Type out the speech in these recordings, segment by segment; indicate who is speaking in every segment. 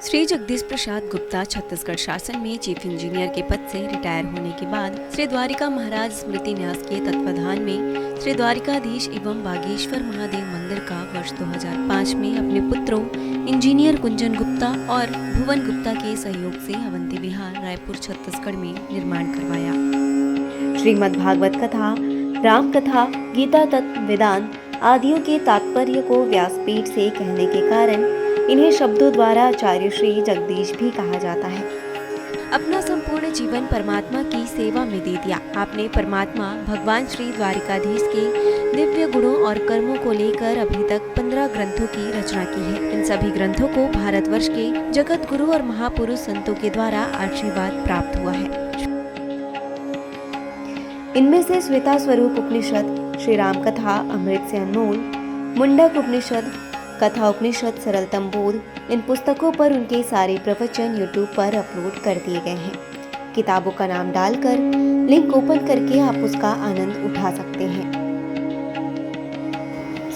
Speaker 1: श्री जगदीश प्रसाद गुप्ता छत्तीसगढ़ शासन में chief engineer के पद से रिटायर होने के बाद श्री द्वारिका महाराज स्मृति न्यास के तत्वाधान में श्री द्वारिकाधीश एवं बागेश्वर महादेव मंदिर का वर्ष 2005 में अपने पुत्रों इंजीनियर कुंजन गुप्ता और भुवन गुप्ता के सहयोग से अवंती विहार रायपुर छत्तीसगढ़ में निर्माण करवाया। श्रीमद् भागवत कथा, राम कथा, गीता तत्व, वेदांत आदियों के तात्पर्य को व्यासपीठ से कहने के कारण इन्हें शब्दों द्वारा आचार्य श्री जगदीश भी कहा जाता है। अपना संपूर्ण जीवन परमात्मा की सेवा में दे दिया। आपने परमात्मा भगवान श्री द्वारिकाधीश के दिव्य गुणों और कर्मों को लेकर अभी तक 15 ग्रंथों की रचना की है। इन सभी ग्रंथों को भारतवर्ष के जगत गुरु और महापुरुष संतों के द्वारा आशीर्वाद प्राप्त हुआ है। इनमें से श्वेता स्वरूप उपनिषद, श्री राम कथा अमृत से अनमोल, मुंडक उपनिषद, कथा उपनिषद, सरलतम बोध, इन पुस्तकों पर उनके सारे प्रवचन यूट्यूब पर अपलोड कर दिए गए हैं। किताबों का नाम डालकर लिंक ओपन करके आप उसका आनंद उठा सकते हैं।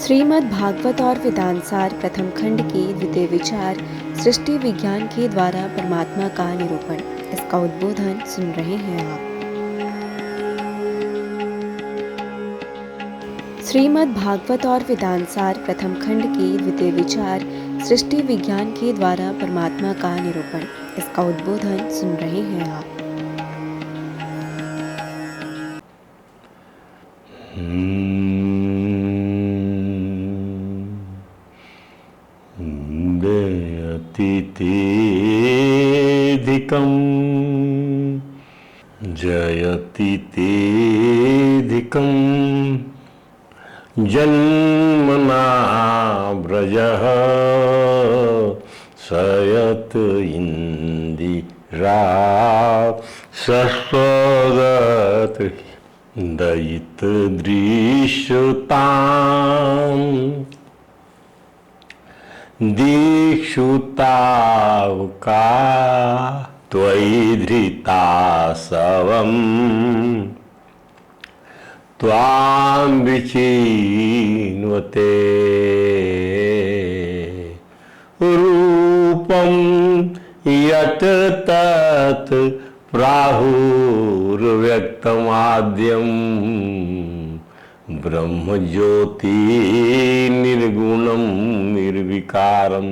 Speaker 1: श्रीमद् भागवत और वेदांत सार प्रथम खंड के द्वितीय विचार सृष्टि विज्ञान के द्वारा परमात्मा का निरूपण, इसका उद्बोधन सुन रहे हैं आप। श्रीमद् भागवत और वेदांत सार प्रथम खंड के द्वितीय विचार सृष्टि विज्ञान के द्वारा परमात्मा का निरूपण, इसका उद्बोधन सुन रहे हैं आप।
Speaker 2: अतिथेधिकं जयति तेधिकं जन्मना व्रजः सयत इंदिरा सस्वगत दयित दृश्यताम् दीक्षुतावका त्वयि धृता सवम् त्वां विचिन्वते रूपं यत् तत् प्राहुर्व्यक्तमाद्यं ब्रह्मज्योति निर्गुणं निर्विकारं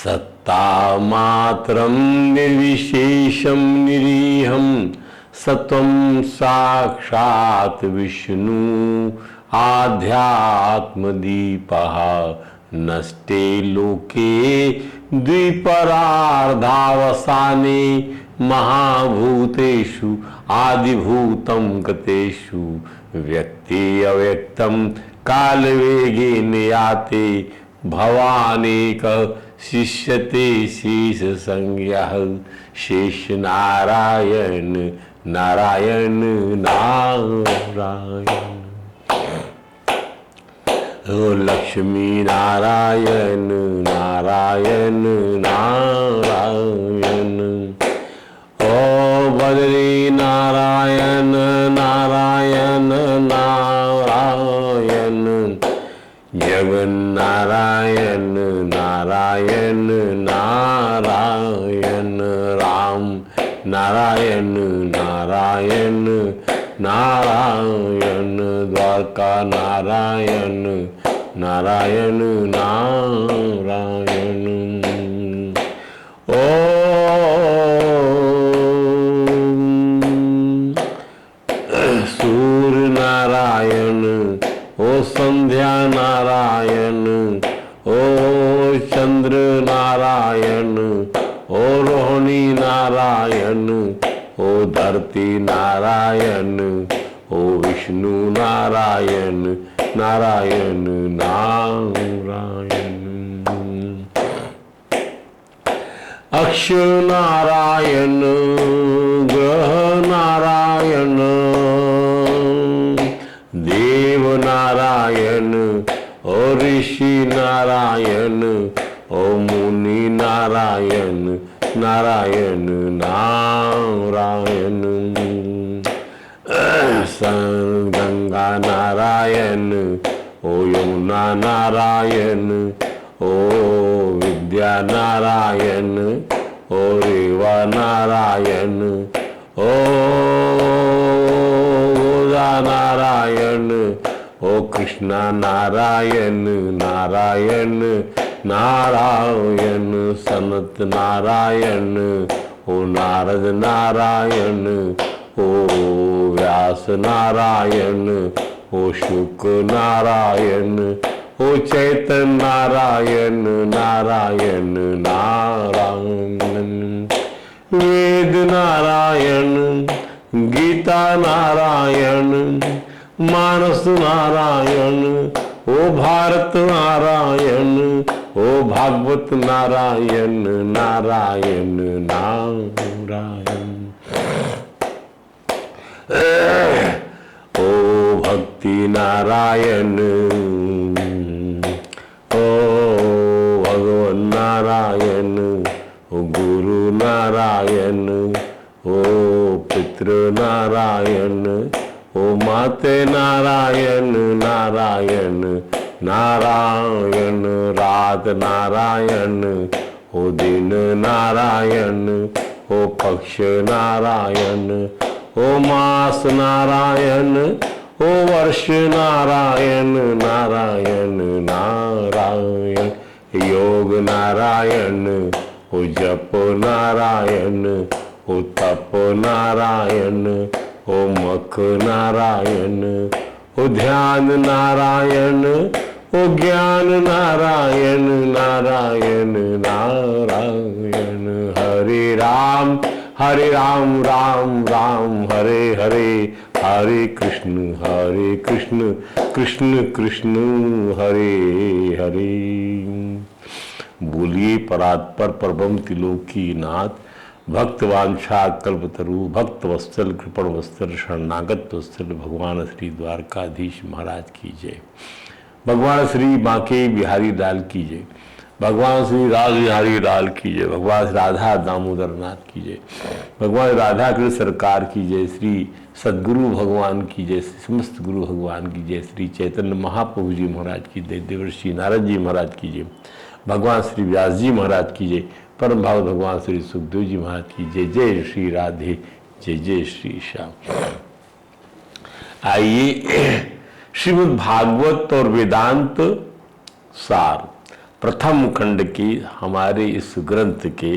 Speaker 2: सत्तामात्रं निर्विशेषं निरीहं सत्वं साक्षात् विष्णु आध्यात्मदीपः नष्टे लोके द्विपरार्धावसाने महाभूतेषु आदिभूतं गतेषु व्यक्ति अव्यक्तं कालवेगेन याते भवानेकः शिष्यते शेषसंज्ञः शेष नारायण नारायण नारायण ओ लक्ष्मी नारायण नारायण नारायण ओ बद्री नारायण नारायण नारायण जगन्नारायण नारायण नारायण राम नारायण नारायण नारायण द्वारका नारायण नारायण नारायण सूर्य नारायण ओ संध्या नारायण ओ चंद्र नारायण ओ रोहिणी नारायण ओ धरती नारायण ओ विष्णु नारायण नारायण नारायण अक्ष नारायण ग्रह नारायण देव नारायण ओ ऋषि नारायण ओ मुनि नारायण नारायण नारायण गंगा नारायण ओ यमुना नारायण ओ विद्या नारायण, ओ रेवा नारायण, ओ गोदा नारायण, ओ कृष्णा नारायण नारायण नारायण, सनत नारायण, ओ नारद नारायण, ओ व्यास नारायण, ओ शुक नारायण, ओ चैतन्य नारायण नारायण नारायण, वेद नारायण, गीता नारायण, मानस नारायण, ओ भारत नारायण, ओ भागवत नारायण नारायण नारायण, ओ भक्ति नारायण, ओ भगवान नारायण, ओ गुरु नारायण, ओ पितृ नारायण, ओ माते नारायण नारायण नारायण, रात नारायण, ओ दिन नारायण, ओ पक्ष नारायण, ओ मास नारायण, ओ वर्ष नारायण नारायण नारायण, योग नारायण, ओ जप नारायण, ओ तप नारायण, ओ मख नारायण, ओ ध्यान नारायण, ओ ज्ञान नारायण नारायण नारायण, हरे राम राम राम हरे हरे, हरे कृष्ण कृष्ण कृष्ण हरे हरे। बोलिए परात्पर परम त्रिलोकी नाथ, भक्तवांछा कल्पतरु, भक्त वत्सल कृपण वत्सल शरणागत वत्सल भगवान श्री द्वारकाधीश महाराज की जय। भगवान श्री बांके बिहारी लाल की जय। भगवान श्री राज बिहारी लाल की जय। भगवान श्री राधा दामोदर नाथ की जय। भगवान राधा कृष्ण सरकार की जय। श्री सद्गुरु भगवान की जय। समस्त गुरु भगवान की जय। श्री चैतन्य महाप्रभु जी महाराज की जय। देवर्षि नारद जी महाराज की जय। भगवान श्री व्यास जी महाराज की जय। परम भाव भगवान श्री सुखदेव जी महाराज की जय। जय श्री राधे, जय जय श्री श्याम। आइए श्रीमद् भागवत और वेदांत सार प्रथम खंड के हमारे इस ग्रंथ के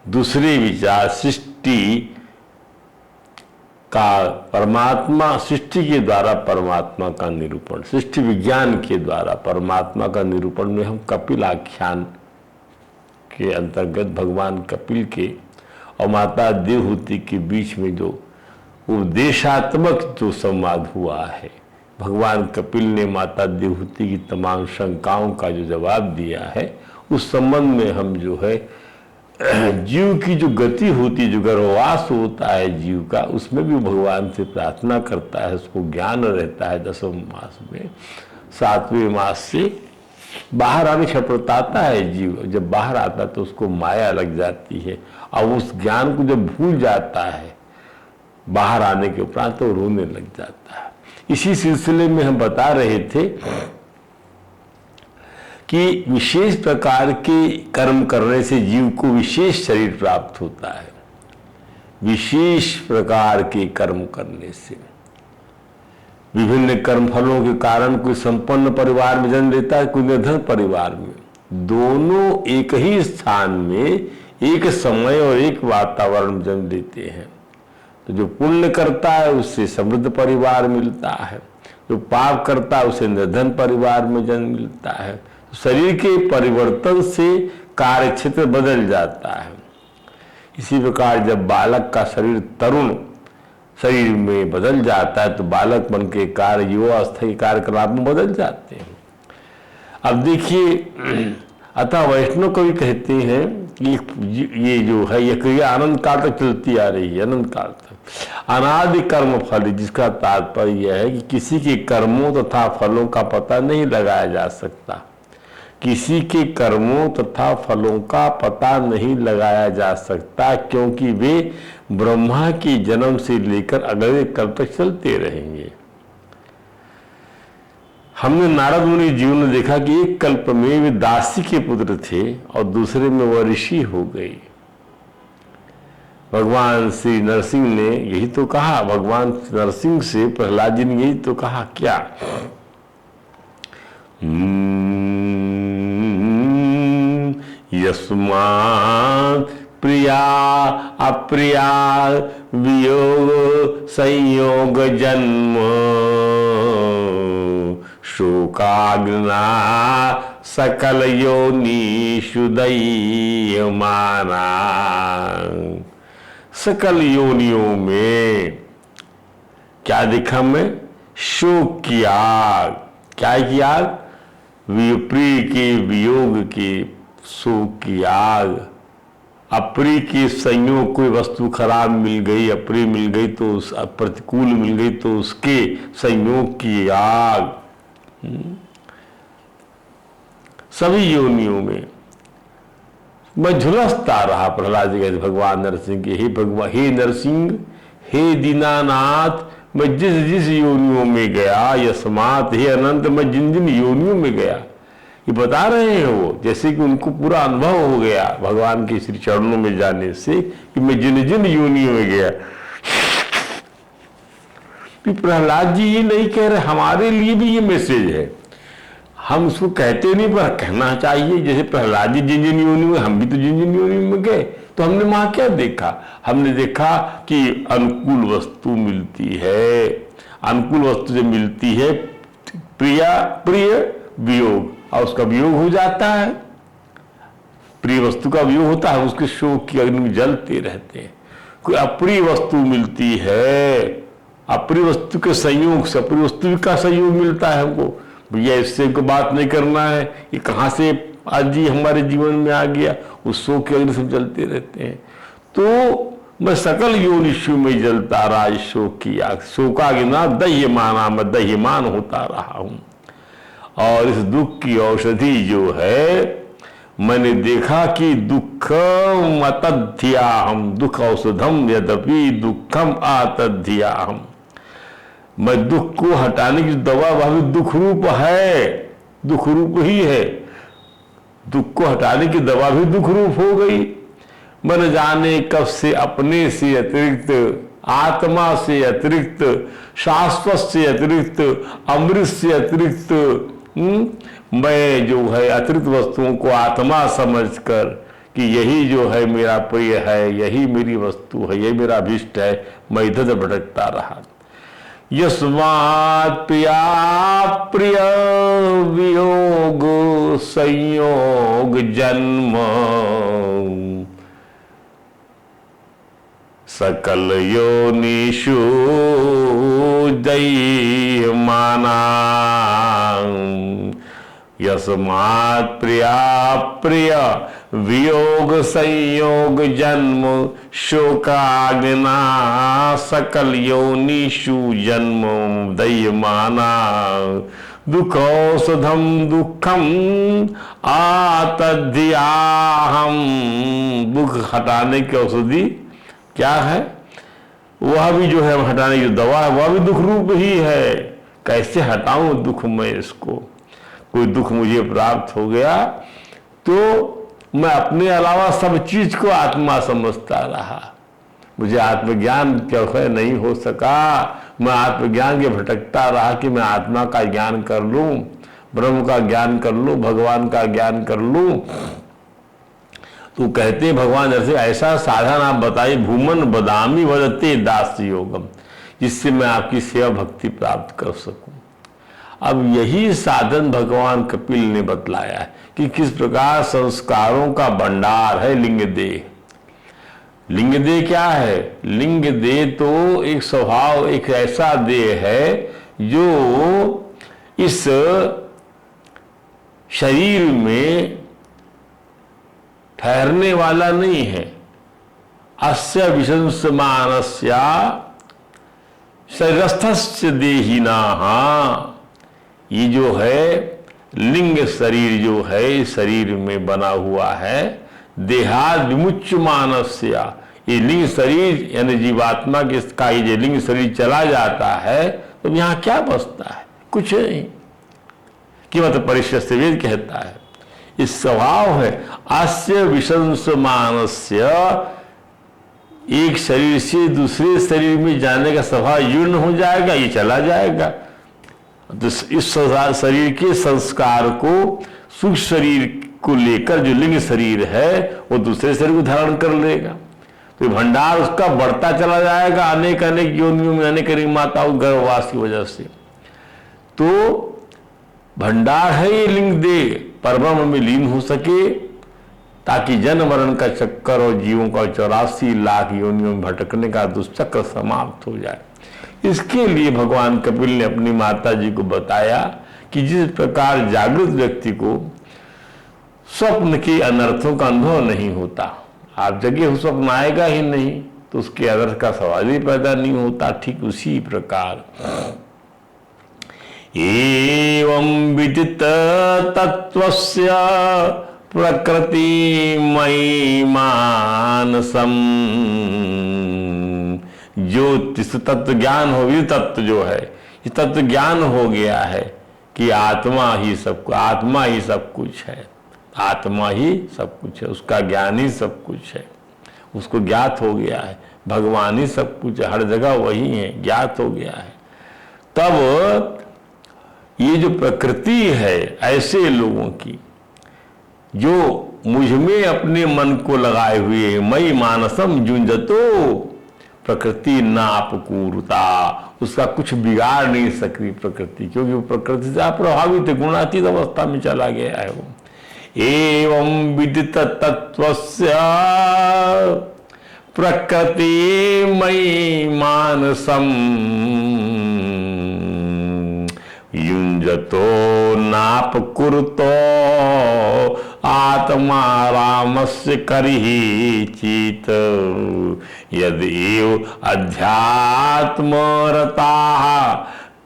Speaker 2: दूसरे विचार सृष्टि का परमात्मा, सृष्टि के द्वारा परमात्मा का निरूपण, सृष्टि विज्ञान के द्वारा परमात्मा का निरूपण में हम कपिल आख्यान के अंतर्गत भगवान कपिल के और माता देवहूति के बीच में जो उपदेशात्मक जो संवाद हुआ है, भगवान कपिल ने माता देवहूति की तमाम शंकाओं का जो जवाब दिया है, उस संबंध में हम जो है जीव की जो गति होती, जो गर्भवास होता है जीव का, उसमें भी भगवान से प्रार्थना करता है, उसको ज्ञान रहता है। 10वें मास में 7वें मास से बाहर आने छटपटाता है जीव। जब बाहर आता तो उसको माया लग जाती है और उस ज्ञान को जब भूल जाता है बाहर आने के उपरांत तो रोने लग जाता है। इसी सिलसिले में हम बता रहे थे कि विशेष प्रकार के कर्म करने से जीव को विशेष शरीर प्राप्त होता है। विशेष प्रकार के कर्म करने से विभिन्न कर्म फलों के कारण कोई संपन्न परिवार में जन्म लेता है, कोई निर्धन परिवार में। दोनों एक ही स्थान में एक समय और एक वातावरण में जन्म लेते हैं। तो जो पुण्य करता है उससे समृद्ध परिवार मिलता है, जो पाप करता है उसे निर्धन परिवार में जन्म मिलता है। शरीर के परिवर्तन से कार्य क्षेत्र बदल जाता है। इसी प्रकार जब बालक का शरीर तरुण शरीर में बदल जाता है तो बालक मन के कार्य युवावस्था के कार्यकलाप में बदल जाते हैं। अब देखिए, अतः वैष्णव कवि कहते हैं कि ये जो है ये क्रिया अनंत काल तक चलती आ रही है, अनंत काल तक। अनादि कर्म फल, जिसका तात्पर्य यह है कि किसी के कर्मों तथा फलों का पता नहीं लगाया जा सकता। किसी के कर्मों तथा फलों का पता नहीं लगाया जा सकता, क्योंकि वे ब्रह्मा के जन्म से लेकर अगले कल तक चलते रहेंगे। हमने नारद मुनि जीवन में देखा कि एक कल्प में वे दासी के पुत्र थे और दूसरे में वह ऋषि हो गई। भगवान श्री नरसिंह ने यही तो कहा, भगवान नरसिंह से प्रहलाद जी ने यही तो कहा, क्या यस्मात् प्रिया अप्रिया वियोग संयोग जन्म शोकाग्ना सकल योनिषु दह्यमाना। सकल योनियों में क्या देखा मैं? शोक की आग। क्या की आग? प्रिय के वियोग के शोक की आग। अप्रिय के संयोग, कोई वस्तु खराब मिल गई, अप्रिय मिल गई तो उस प्रतिकूल मिल गई तो उसके संयोग की आग। सभी योनियों में मैं झुलसता रहा। प्रहलाद जी कहते भगवान नरसिंह के, हे भगवान, हे नरसिंह, हे दीनानाथ, मैं जिस जिस योनियों में गया, यस्मात, हे अनंत, मैं जिन जिन योनियों में गया, ये बता रहे हैं वो, जैसे कि उनको पूरा अनुभव हो गया भगवान के श्री चरणों में जाने से कि मैं जिन जिन योनियों में गया। प्रहलाद जी ये नहीं कह रहे, हमारे लिए भी ये मैसेज है। हम उसको कहते नहीं पर कहना चाहिए। जैसे प्रहलाद जी जिन जिन योनियों में, हम भी तो जिन जिन योनियों में गए, तो हमने वहां क्या देखा? हमने देखा कि अनुकूल वस्तु मिलती है। अनुकूल वस्तु जब मिलती है, प्रिय वियोग, और उसका वियोग हो जाता है। प्रिय वस्तु का वियोग होता है, उसके शोक की अग्नि में जलते रहते हैं। कोई अप्रिय वस्तु मिलती है, अप्रिय वस्तु के संयोग से अप्रिय वस्तु का संयोग मिलता है हमको, भैया इससे को बात नहीं करना है, ये कहाँ से आज जी हमारे जीवन में आ गया, उस शोक की अग्नि से जलते रहते हैं। तो मैं सकल योनिषु में जलता रहा इस शोक की आग। शोकाग्ना दह्यमाना, मैं दह्यमान होता रहा हूं। और इस दुख की औषधि जो है, मैंने देखा कि दुखम अतध्याहम, दुख औषधम यद्यपि दुखम आतध्याहम, मैं दुख को हटाने की दवा वह भी दुख रूप है, दुख रूप ही है। दुख को हटाने की दवा भी दुख रूप हो गई। मन जाने कब से अपने से अतिरिक्त, आत्मा से अतिरिक्त, शाश्वत से अतिरिक्त, अमृत से अतिरिक्त मैं जो है अतिरिक्त वस्तुओं को आत्मा समझकर कि यही जो है मेरा प्रिय है, यही मेरी वस्तु है, यही मेरा अभिष्ट है, मैं इधर भटकता रहा। यस्मात् प्रिया प्रिय वियोग संयोग जन्म सकल योनिषु दह्यमाना। यस्मात् प्रिया प्रिय वियोग संयोग जन्म शोकाग्ना सकल योनिषु जन्म दह्यमाना। दुखौषधम दुखम आतध्याहम, दुख हटाने की औषधि क्या है? वह भी जो है हटाने की दवा है, वह भी दुख रूप ही है। कैसे हटाऊं दुख में इसको? कोई दुख मुझे प्राप्त हो गया तो मैं अपने अलावा सब चीज को आत्मा समझता रहा। मुझे आत्मज्ञान क्या है नहीं हो सका। मैं आत्मज्ञान के भटकता रहा कि मैं आत्मा का ज्ञान कर लूं, ब्रह्म का ज्ञान कर लूं, भगवान का ज्ञान कर लूं। तो कहते हैं भगवान जैसे ऐसा साधन आप बताइए, भूमन बदामी वदते दास योगम, जिससे मैं आपकी सेवा भक्ति प्राप्त कर सकूं। अब यही साधन भगवान कपिल ने बतलाया है कि किस प्रकार संस्कारों का भंडार है लिंग देह। लिंग देह क्या है? लिंग देह तो एक स्वभाव, एक ऐसा देह है जो इस शरीर में ठहरने वाला नहीं है। अस्य विशंसमानस्या शरीरस्थस्य देहिनाः, ये जो है लिंग शरीर जो है शरीर में बना हुआ है, देहाद विमुच्यमानस्य, ये लिंग शरीर यानी जीवात्मा के इसका ये लिंग शरीर चला जाता है तो यहाँ क्या बचता है? कुछ नहीं। कि मतलब परिश्य वेद कहता है इस स्वभाव है अस्य विशंसमानस्य, एक शरीर से दूसरे शरीर में जाने का स्वभाव यूर्ण हो जाएगा, ये चला जाएगा। तो इस शरीर के संस्कार को सूक्ष्म शरीर को लेकर जो लिंग शरीर है वो दूसरे शरीर को धारण कर लेगा, तो भंडार उसका बढ़ता चला जाएगा अनेक अनेक योनियों में, अनेक अनेक माताओं गर्भवास की वजह से। तो भंडार है ये लिंग दे परब्रह्म में लीन हो सके, ताकि जन्म मरण का चक्कर और जीवों का 84 लाख योनियों में भटकने का दुष्चक्र समाप्त हो जाए। इसके लिए भगवान कपिल ने अपनी माता जी को बताया कि जिस प्रकार जागृत व्यक्ति को स्वप्न के अनर्थों का अनुभव नहीं होता, आप जगे हो स्वप्न आएगा ही नहीं, तो उसके अनर्थ का सवाल ही पैदा नहीं होता, ठीक उसी प्रकार एवं विदित तत्वस्य प्रकृति मयि मानसम, ज्योतिष तत्व ज्ञान हो, ये तत्व जो है ये तत्व ज्ञान हो गया है कि आत्मा ही सब कुछ है, आत्मा ही सब कुछ है, उसका ज्ञान ही सब कुछ है, उसको ज्ञात हो गया है, भगवान ही सब कुछ है, हर जगह वही है, ज्ञात हो गया है। तब ये जो प्रकृति है ऐसे लोगों की जो मुझ में अपने मन को लगाए हुए है, मई मानसम जुंजतो, प्रकृति नापकूरता, उसका कुछ बिगाड़ नहीं सकती प्रकृति, क्योंकि वो प्रकृति से अप्रभावित है, गुणातीत अवस्था में चला गया है वो। एवं विदित तत्वस्य प्रकृति मयि मानसम युंजतो नापकुरुतो आत्मा रामस्य करिहि चित, यदेव अध्यात्मरताः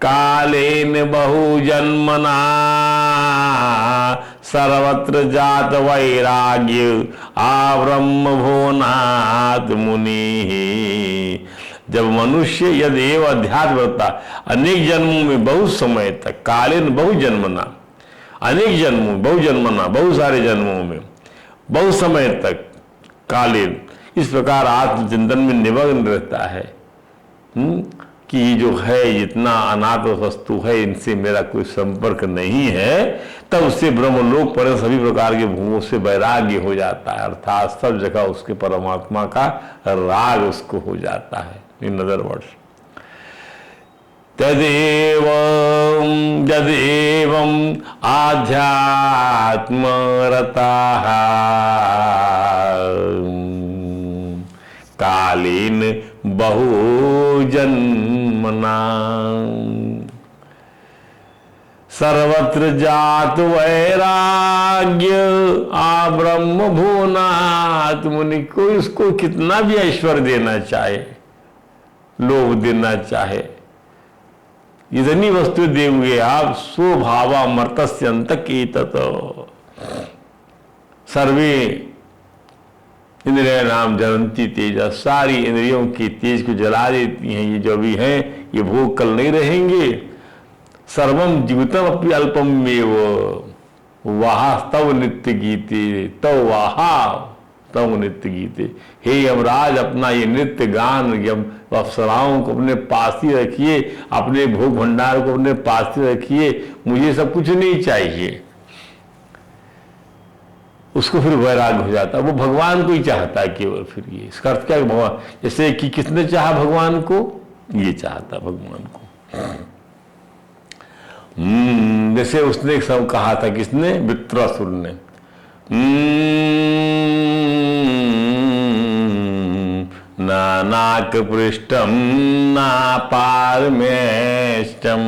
Speaker 2: कालेन बहुजन्मना सर्वत्र जात वैराग्य आब्रह्म भुवनात् मुनिः। जब मनुष्य यदेव अध्यात्मता अनेक जन्मों में बहुत समय तक, कालेन बहुजन्मना, अनेक जन्मों बहुजन्मना, बहुत सारे जन्मों में बहुत समय तक, कालेन, इस प्रकार आत्मचिंतन में निमग्न रहता है कि ये जो है इतना अनाथ वस्तु है, इनसे मेरा कोई संपर्क नहीं है, तब उससे ब्रह्मलोक पर सभी प्रकार के भूमों से वैराग्य हो जाता है, अर्थात सब जगह उसके परमात्मा का राग उसको हो जाता है। इन अदर वर्ड्स तदेवं आध्यात्मरताः कालेन बहुजन्मना सर्वत्र जात वैराग्य आब्रह्म भुवनात् मुनि। कोई उसको कितना भी ऐश्वर्य देना चाहे, लोभ देना चाहे, इतनी वस्तु दे हुए आप स्वभावा मर्तस्य अंतकेतत, सर्वे इंद्रिय नाम जलंती तेजा, सारी इंद्रियों की तेज को जला देती हैं, ये जो भी हैं ये भोग कल नहीं रहेंगे। सर्वम जीवितम अपनी अल्पमेव वाहा तव नित्य गीते, तव वाहा तव नित्य गीते। हे यमराज, अपना ये नित्य गान यम अप्सराओं को अपने पास ही रखिए, अपने भोग भंडार को अपने पास ही रखिए, मुझे सब कुछ नहीं चाहिए। उसको फिर वैराग्य हो जाता है, वो भगवान को ही चाहता है केवल। फिर ये इसका अर्थ क्या है, भगवान जैसे कि किसने चाहा भगवान को, ये चाहता भगवान को। जैसे उसने सब कहा था, किसने, वृत्रासुर ने, ना नाक पृष्ठम ना पारमेष्टम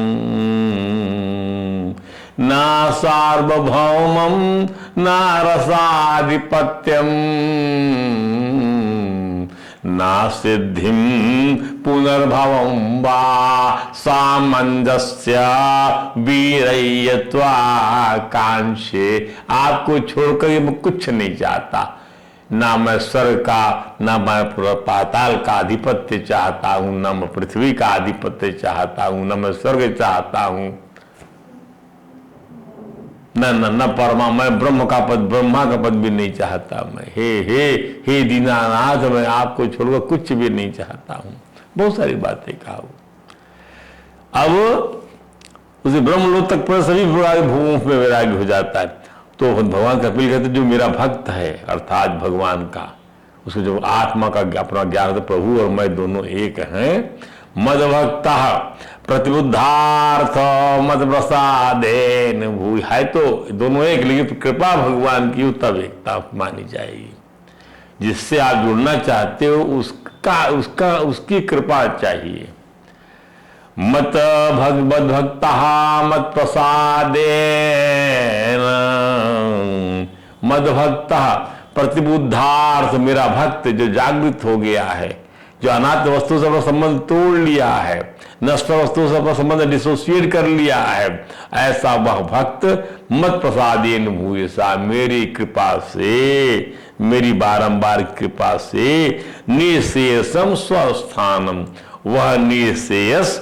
Speaker 2: ना सार्वभौमम ना रसाधिपत्यम ना सिद्धिम पुनर्भवम वा सामंजस्य वीरय्यत्वा कांक्षे। आपको छोड़कर ये मैं कुछ नहीं चाहता, ना मैं स्वर्ग का, ना मैं पाताल का आधिपत्य चाहता हूं, ना मैं पृथ्वी का आधिपत्य चाहता हूं, ना मैं स्वर्ग चाहता हूं। न परमा, मैं ब्रह्म का पद, ब्रह्मा का पद भी नहीं चाहता मैं। हे दीनानाथ, मैं आपको छोड़कर कुछ भी नहीं चाहता हूं। बहुत सारी बातें कहा वो। अब उसे ब्रह्मलोक तक पर सभी भोगों में वैराग्य हो जाता है। तो भगवान कपिल कहते जो मेरा भक्त है अर्थात भगवान का, उसको जो आत्मा का अपना ज्ञान होता, प्रभु और मैं दोनों एक हैं। मद भक्ता प्रतिबुद्धार्थ मद प्रसादेन भूय, है तो दोनों एक, लेकिन कृपा भगवान की तब एकता मानी जाएगी। जिससे आप जुड़ना चाहते हो उसकी कृपा चाहिए। मत भगवद भक्ता मत प्रसादेन मद भक्ता प्रतिबुद्धार्थ, मेरा भक्त जो जागृत हो गया है, जो अनाथ वस्तु से अपना संबंध तोड़ लिया है, नष्ट वस्तु से अपना संबंध डिसोसिएट कर लिया है, ऐसा वह भक्त मत प्रसादेन भूयसा, मेरी कृपा से, मेरी बारंबार कृपा से, निःशेषम स्वस्थानम, वह निःशेष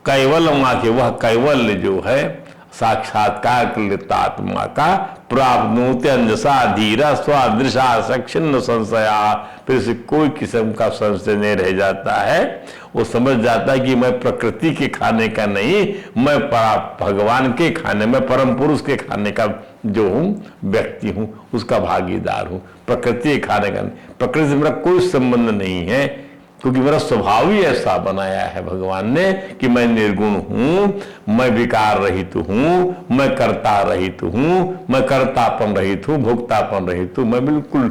Speaker 2: कैवल माँ के, वह कैवल्य जो है साक्षात्कार कर आत्मा का प्राप्नोते अंजसा धीरा स्वादृशा सक्षिन्न संशया, फिर से कोई किस्म का संशय नहीं रह जाता है। वो समझ जाता है कि मैं प्रकृति के खाने का नहीं, मैं भगवान के खाने में, परम पुरुष के खाने का जो हूं व्यक्ति हूं, उसका भागीदार हूं। प्रकृति के खाने का नहीं, प्रकृति से मेरा कोई संबंध नहीं है, क्योंकि मेरा स्वभाव ही ऐसा बनाया है भगवान ने कि मैं निर्गुण हूं, मैं विकार रहित हूं, मैं कर्ता रहित हूं, मैं कर्तापन रहित हूं, भोक्तापन रहित हूं, मैं बिल्कुल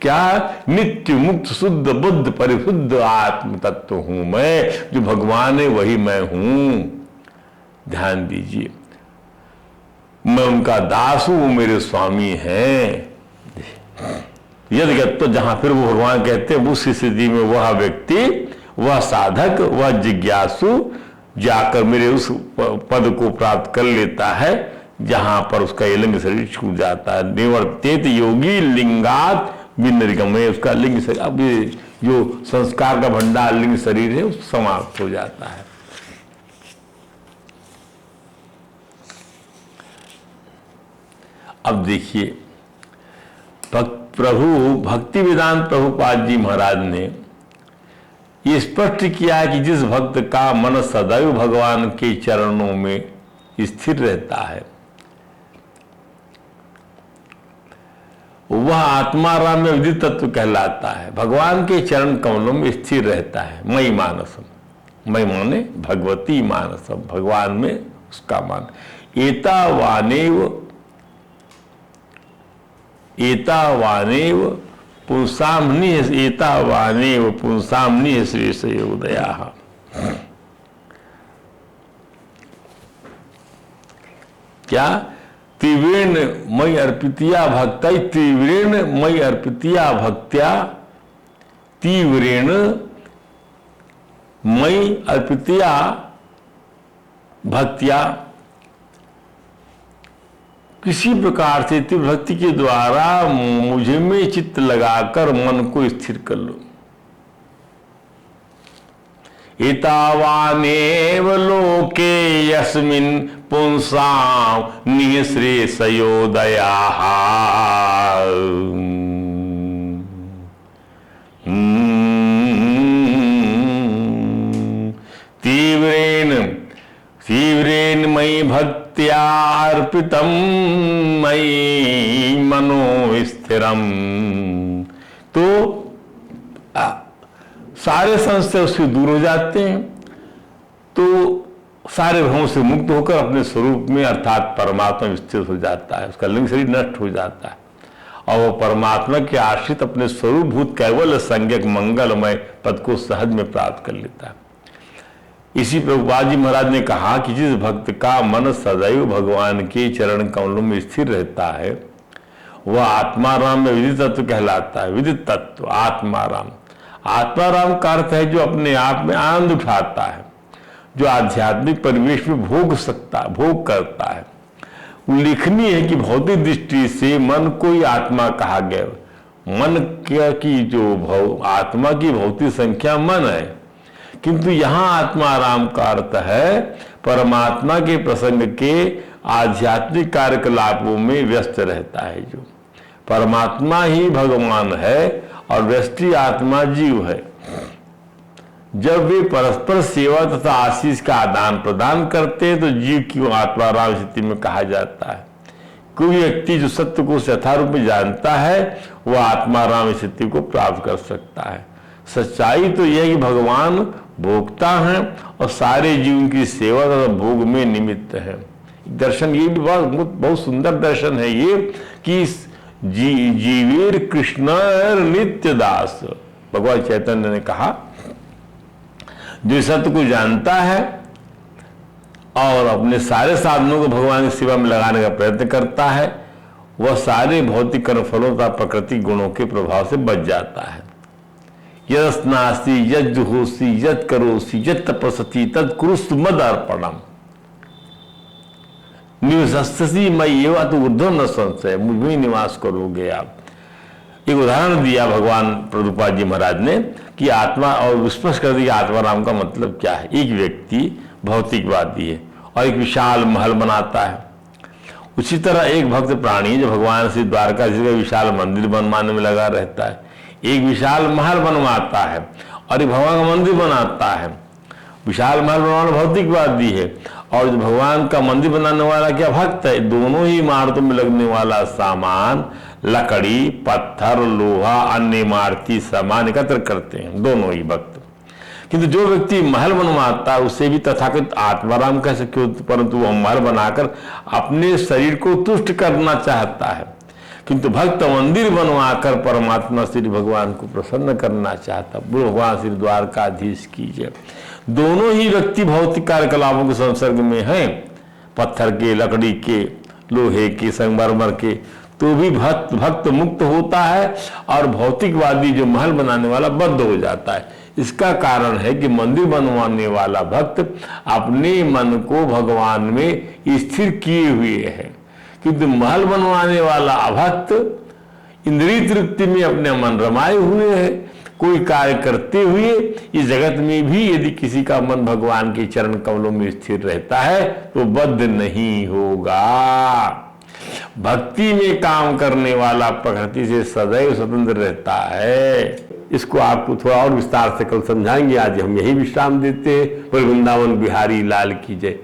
Speaker 2: क्या नित्य मुक्त शुद्ध बुद्ध परिशुद्ध आत्म तत्व हूं मैं, जो भगवान है वही मैं हूं। ध्यान दीजिए, मैं उनका दास हूं, वो मेरे स्वामी हैं। यदि तो जहां फिर वो भगवान कहते हैं उस स्थिति में वह व्यक्ति, वह साधक, वह जिज्ञासु जाकर मेरे उस पद को प्राप्त कर लेता है जहां पर उसका ये लिंग शरीर छूट जाता है। निवर्तित योगी लिंगात विनिर्गमय, उसका लिंग शरीर, अब ये जो संस्कार का भंडार लिंग शरीर है वो समाप्त हो जाता है। अब देखिए प्रभु भक्ति वेदांत प्रभुपाद जी महाराज ने ये स्पष्ट किया कि जिस भक्त का मन सदैव भगवान के चरणों में स्थिर रहता है वह आत्माराम में विदित तत्व कहलाता है, भगवान के चरण कमलों में स्थिर रहता है। मई मानसम, मई माने भगवती मानसम, भगवान में उसका मान। एतावानेव पुंसाम निःश्रेषयोदयाः। क्या तीव्रेण मयि अर्पितिया भक्त्या, तीव्रेण मयि अर्पितिया भक्त्या, तीव्रेण मयि अर्पितिया भक्त्या, किसी प्रकार से तीव्र भक्ति के द्वारा मुझे में चित्त लगाकर मन को स्थिर कर लो। एतावानेव लोके यस्मिन् पुंसां निःश्रेषयोदयाः। तीव्रेण मयि भक्त्या अर्पितं मयि मनो स्थिरम। तो सारे संशय उससे दूर हो जाते हैं, तो सारे भ्रमों से मुक्त होकर अपने स्वरूप में अर्थात परमात्मा में स्थिर हो जाता है, उसका लिंग शरीर नष्ट हो जाता है और वो परमात्मा के आश्रित अपने स्वरूपभूत कैवल्य संज्ञक मंगलमय पद को सहज में प्राप्त कर लेता है। इसी प्रभुपाद जी महाराज ने कहा कि जिस भक्त का मन सदैव भगवान के चरण कमलों में स्थिर रहता है वह आत्माराम में विदित तत्व कहलाता है। विदित तत्व आत्माराम, आत्माराम का अर्थ है जो अपने आप में आनंद उठाता है, जो आध्यात्मिक परिवेश में भोग करता है। उल्लेखनीय है कि भौतिक दृष्टि से मन को ही आत्मा कहा गया। मन की जो आत्मा की भौतिक संख्या मन है, किंतु यहां आत्माराम का अर्थ है परमात्मा के प्रसंग के आध्यात्मिक कार्यकलापों में व्यस्त रहता है। जो परमात्मा ही भगवान है और व्यष्टि आत्मा जीव है। जब वे परस्पर सेवा तथा आशीष का आदान प्रदान करते हैं तो जीव की आत्माराम स्थिति में कहा जाता है। कोई व्यक्ति जो सत्य को यथारूप में जानता है वह आत्माराम स्थिति को प्राप्त कर सकता है। सच्चाई तो यह है कि भगवान भोक्ता हैं और सारे जीव की सेवा तथा भोग में निमित्त है। दर्शन ये भी बहुत सुंदर दर्शन है ये कि जीवेर कृष्ण नित्य दास। भगवान चैतन्य ने कहा जो सत्य को जानता है और अपने सारे साधनों को भगवान की सेवा में लगाने का प्रयत्न करता है वह सारे भौतिक कर्मफलों तथा प्राकृतिक गुणों के प्रभाव से बच जाता है। यस्नासी यद जुहोसी यद करोसी यद तपस्सी तद कुरुस्तु मद अर्पणम निवसस्सी मयि एव तो ऊर्ध्वं न संशय। मुझ में निवास करोगे आप। एक उदाहरण दिया भगवान प्रभुपाद जी महाराज ने कि आत्मा और स्पष्ट कर दिया आत्माराम का मतलब क्या है। एक व्यक्ति भौतिकवादी है और एक विशाल महल बनाता है। उसी तरह एक भक्त प्राणी जो भगवान श्री द्वारकाधीश का विशाल मंदिर बनवाने में लगा रहता है। एक विशाल महल बनवाता है और एक भगवान का मंदिर बनाता है। विशाल महल बनवाना भौतिकवादी है और जो भगवान का मंदिर बनाने वाला क्या भक्त है। दोनों ही इमारतों में लगने वाला सामान लकड़ी पत्थर लोहा अन्य इमारती सामान एकत्र करते हैं दोनों ही भक्त। किंतु जो व्यक्ति महल बनवाता है उसे भी तथाकथित आत्माराम कह सकते, परंतु वह महल बनाकर अपने शरीर को तुष्ट करना चाहता है। किंतु भक्त मंदिर बनवाकर परमात्मा श्री भगवान को प्रसन्न करना चाहता। भगवान श्री द्वारकाधीश की जय। दोनों ही व्यक्ति भौतिक कार्यकलापों के संसर्ग में हैं, पत्थर के लकड़ी के लोहे के संगमरमर के, तो भी भक्त मुक्त होता है और भौतिकवादी जो महल बनाने वाला बद्ध हो जाता है। इसका कारण है कि मंदिर बनवाने वाला भक्त अपने मन को भगवान में स्थिर किए हुए है, किंतु महल बनवाने वाला अभक्त इंद्रिय तृप्ति में अपने मन रमाए हुए है। कोई कार्य करते हुए इस जगत में भी यदि किसी का मन भगवान के चरण कमलों में स्थिर रहता है तो बद्ध नहीं होगा। भक्ति में काम करने वाला प्रकृति से सदैव स्वतंत्र रहता है। इसको आपको थोड़ा और विस्तार से कल समझाएंगे। आज हम यही विश्राम देते हैं। वृंदावन बिहारी लाल की जय।